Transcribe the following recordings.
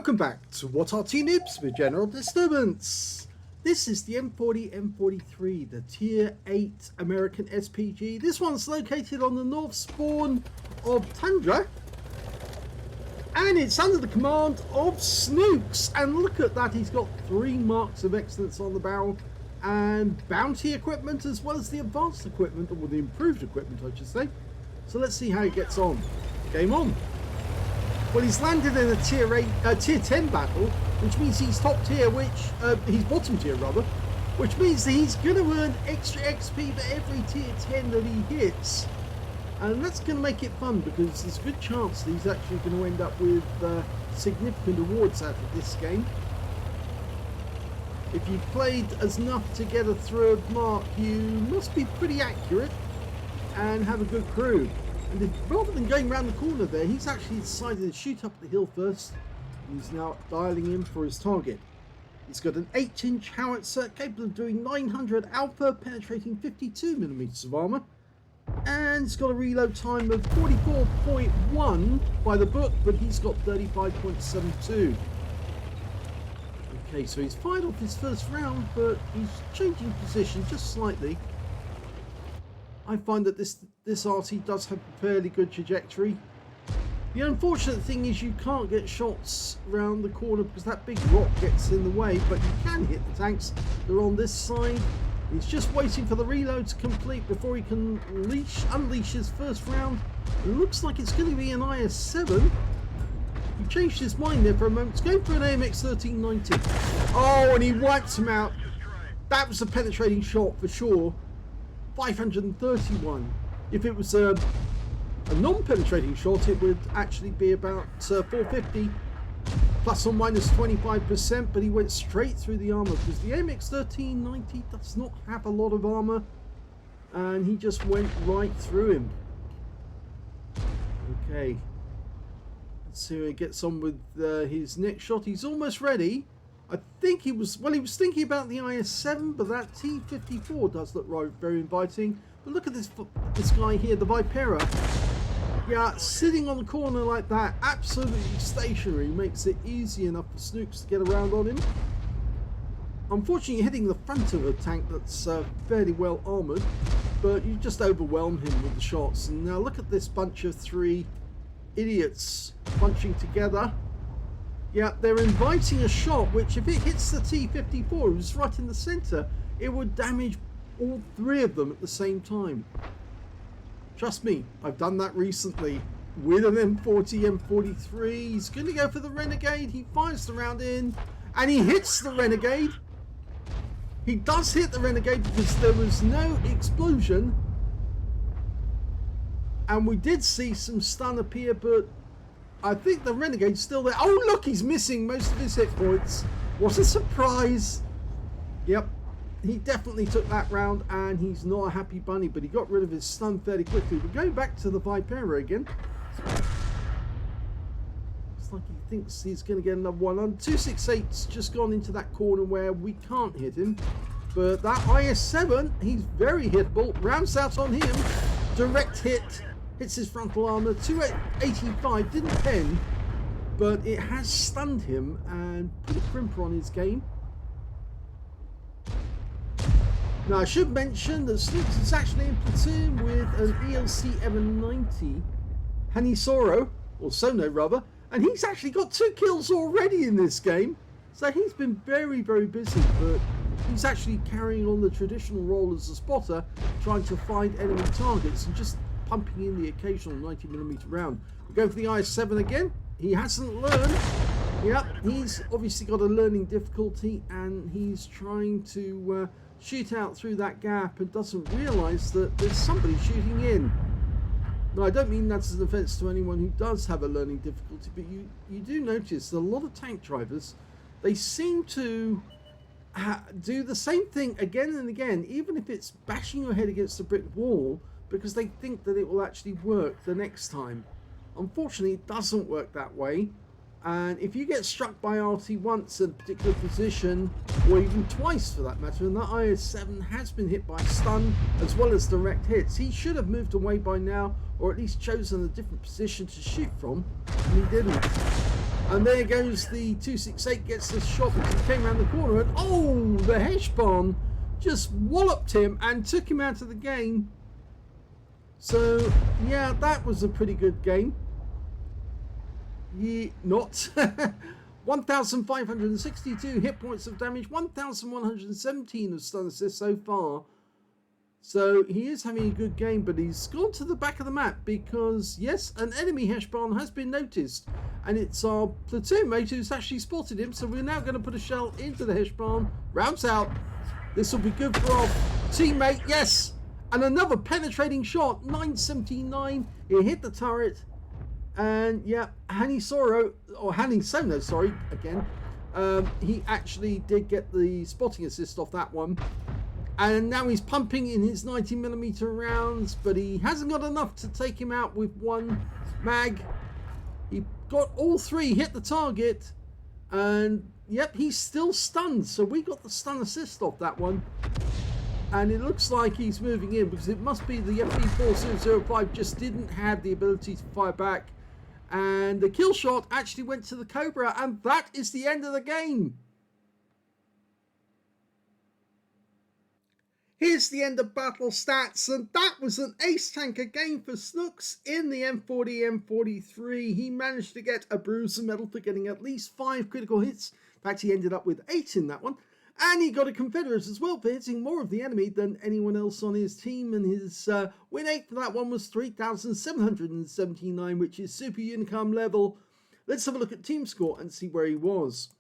Welcome back to What Arty Noobs with General Disturbance. This is the M40 M43, the Tier 8 American SPG. This one's located on the north spawn of Tundra, and it's under the command of Sn0KS. And look at that, he's got 3 marks of excellence on the barrel, and bounty equipment as well as the advanced equipment, or the improved equipment I should say. So let's see how he gets on. Game on. Well, he's landed in a tier 10 battle, which means he's top tier, he's bottom tier rather, which means that he's going to earn extra XP for every tier 10 that he hits. And that's going to make it fun, because there's a good chance that he's actually going to end up with significant awards out of this game. If you've played as enough to get a 3rd mark, you must be pretty accurate and have a good crew. And rather than going around the corner there, he's actually decided to shoot up the hill first. He's now dialing in for his target. He's got an 8-inch howitzer capable of doing 900 alpha, penetrating 52mm of armour. And it's got a reload time of 44.1 by the book, but he's got 35.72. Okay, so he's fired off his first round, but he's changing position just slightly. I find that this Arty does have a fairly good trajectory. The unfortunate thing is you can't get shots round the corner because that big rock gets in the way, but you can hit the tanks. They're on this side. He's just waiting for the reload to complete before he can unleash his first round. It looks like it's going to be an IS-7. He changed his mind there for a moment. He's going for an AMX 1390. Oh, and he wiped him out. That was a penetrating shot for sure. 531. If it was a non-penetrating shot, it would actually be about 450 plus or minus 25%, but he went straight through the armor because the MX 1390 does not have a lot of armor, and he just went right through him. Okay, let's see how he gets on with his next shot. He's almost ready. I think he was thinking about the IS-7, but that T-54 does look very inviting. But look at this guy here, the Vipera. Yeah, sitting on the corner like that, absolutely stationary, makes it easy enough for Sn0KS to get around on him. Unfortunately, you're hitting the front of a tank that's fairly well armoured, but you just overwhelm him with the shots. And now look at this bunch of 3 idiots bunching together. Yeah, they're inviting a shot, which if it hits the T-54, who's right in the centre, it would damage all 3 of them at the same time. Trust me, I've done that recently with an M40, M43. He's going to go for the Renegade. He fires the round in, and he hits the Renegade. He does hit the Renegade because there was no explosion. And we did see some stun appear, but I think the Renegade's still there. Oh, look, he's missing most of his hit points. What a surprise. Yep, he definitely took that round, and he's not a happy bunny, but he got rid of his stun fairly quickly. We're going back to the Vipera again. It's like he thinks he's going to get another one. 268's just gone into that corner where we can't hit him. But that IS-7, he's very hittable. Rounds out on him. Direct hit. Hits his frontal armor. 285 didn't pen, but it has stunned him and put a crimper on his game. Now I should mention that Sn0KS is actually in platoon with an ELC M90 Hanisoro, or Sono rather, and he's actually got 2 kills already in this game. So he's been very busy, but he's actually carrying on the traditional role as a spotter, trying to find enemy targets and just pumping in the occasional 90mm round. We're going for the IS-7 again. He hasn't learned. Yep, he's obviously got a learning difficulty, and he's trying to shoot out through that gap and doesn't realise that there's somebody shooting in. Now, I don't mean that's an offence to anyone who does have a learning difficulty, but you do notice that a lot of tank drivers, they seem to do the same thing again and again, even if it's bashing your head against a brick wall, because they think that it will actually work the next time. Unfortunately, it doesn't work that way. And if you get struck by Arty once at a particular position, or even twice for that matter, and that IS-7 has been hit by stun as well as direct hits, he should have moved away by now, or at least chosen a different position to shoot from, and he didn't. And there goes the 268, gets the shot because he came around the corner, and oh, the Heshbon just walloped him and took him out of the game. So yeah, that was a pretty good game. Not 1,562 hit points of damage, 1,117 of stun assists so far. So he is having a good game, but he's gone to the back of the map because, yes, an enemy Heshbon has been noticed. And it's our platoon mate who's actually spotted him. So we're now going to put a shell into the Heshbon. Rounds out. This will be good for our teammate. Yes! And another penetrating shot. 979. It hit the turret. And yeah, Hani Sono, sorry, again, he actually did get the spotting assist off that one. And now he's pumping in his 90mm rounds, but he hasn't got enough to take him out with one mag. He got all three, hit the target, and yep, he's still stunned. So we got the stun assist off that one. And it looks like he's moving in because it must be the FP4005 just didn't have the ability to fire back. And the kill shot actually went to the Cobra, and that is the end of the game. Here's the end of battle stats, and that was an ace tanker game for Snooks in the M40, M43. He managed to get a bruiser medal for getting at least 5 critical hits. In fact, he ended up with 8 in that one. And he got a Confederate as well for hitting more of the enemy than anyone else on his team. And his win rate for that one was 3,779, which is super unicum level. Let's have a look at team score and see where he was.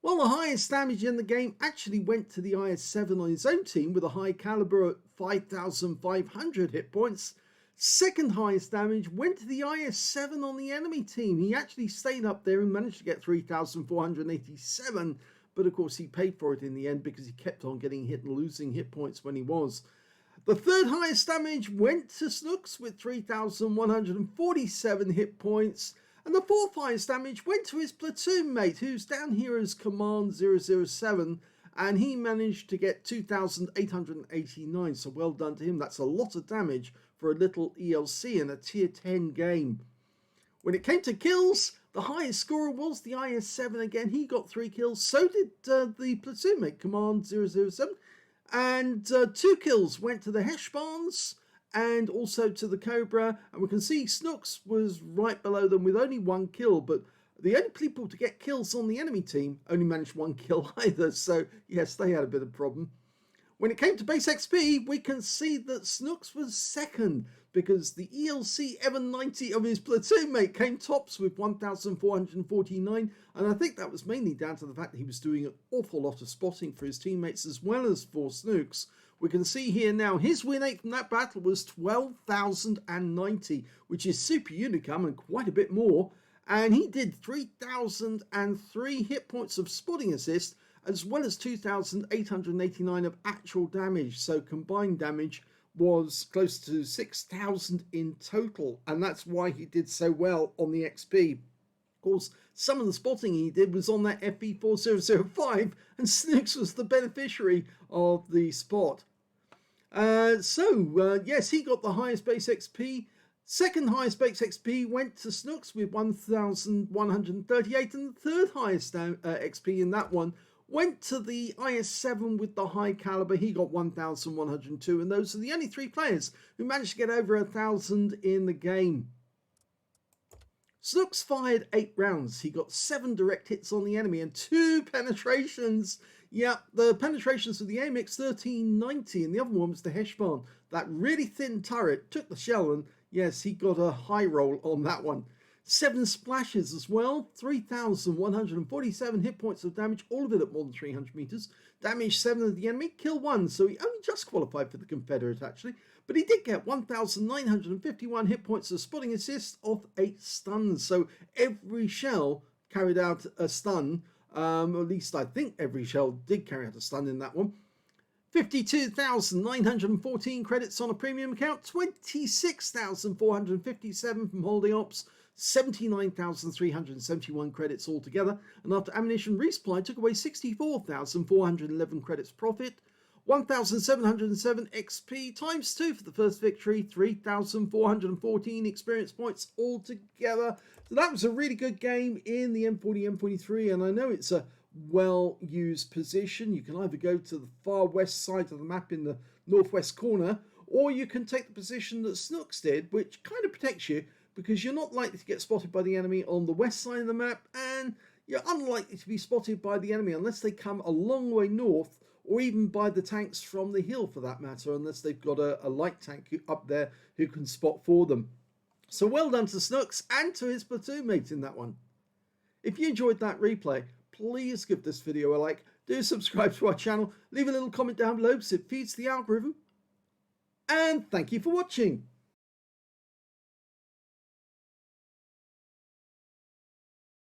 Well, the highest damage in the game actually went to the IS-7 on his own team with a high caliber at 5,500 hit points. Second highest damage went to the IS-7 on the enemy team. He actually stayed up there and managed to get 3,487. But of course he paid for it in the end because he kept on getting hit and losing hit points when he was. The third highest damage went to Snooks with 3,147 hit points. And the fourth highest damage went to his platoon mate, who's down here as Command 007. And he managed to get 2,889. So well done to him. That's a lot of damage for a little ELC in a tier 10 game. When it came to kills, the highest scorer was the IS-7 again. He got 3 kills. So did the platoon mate, Command 007. And 2 kills went to the Heshbons and also to the Cobra. And we can see Snooks was right below them with only 1 kill. But the only people to get kills on the enemy team only managed 1 kill either. So yes, they had a bit of a problem. When it came to base XP, we can see that Snooks was second, because the ELC M90 of his platoon mate came tops with 1,449, and I think that was mainly down to the fact that he was doing an awful lot of spotting for his teammates as well as for Snooks. We can see here now his win rate from that battle was 12,090, which is super unicum and quite a bit more, and he did 3,003 hit points of spotting assist as well as 2,889 of actual damage, so combined damage was close to 6,000 in total, and that's why he did so well on the XP. Of course, some of the spotting he did was on that FP4005, and Snooks was the beneficiary of the spot. Yes, he got the highest base XP. Second highest base XP went to Snooks with 1,138, and the third highest XP in that one went to the IS-7 with the high caliber. He got 1,102, and those are the only 3 players who managed to get over 1,000 in the game. Snooks fired 8 rounds. He got 7 direct hits on the enemy and 2 penetrations. Yeah, the penetrations of the AMX 1390, and the other one was the Heshbon. That really thin turret took the shell, and yes, he got a high roll on that one. 7 splashes as well, 3,147 hit points of damage, all of it at more than 300 meters. Damage 7 of the enemy, kill 1, so he only just qualified for the Confederate actually. But he did get 1,951 hit points of spotting assist off 8 stuns. So every shell carried out a stun, at least I think every shell did carry out a stun in that one. 52,914 credits on a premium account, 26,457 from Holiday Ops, 79,371 credits altogether, and after ammunition resupply took away 64,411 credits profit. 1,707 XP times 2 for the first victory, 3,414 experience points altogether. So that was a really good game in the M40, M43, and I know it's a well-used position. You can either go to the far west side of the map in the northwest corner, or you can take the position that Sn0KS did, which kind of protects you because you're not likely to get spotted by the enemy on the west side of the map, and you're unlikely to be spotted by the enemy unless they come a long way north, or even by the tanks from the hill for that matter, unless they've got a light tank up there who can spot for them. So well done to Sn0KS and to his platoon mates in that one. If you enjoyed that replay, please give this video a like, do subscribe to our channel, leave a little comment down below because it feeds the algorithm, and thank you for watching.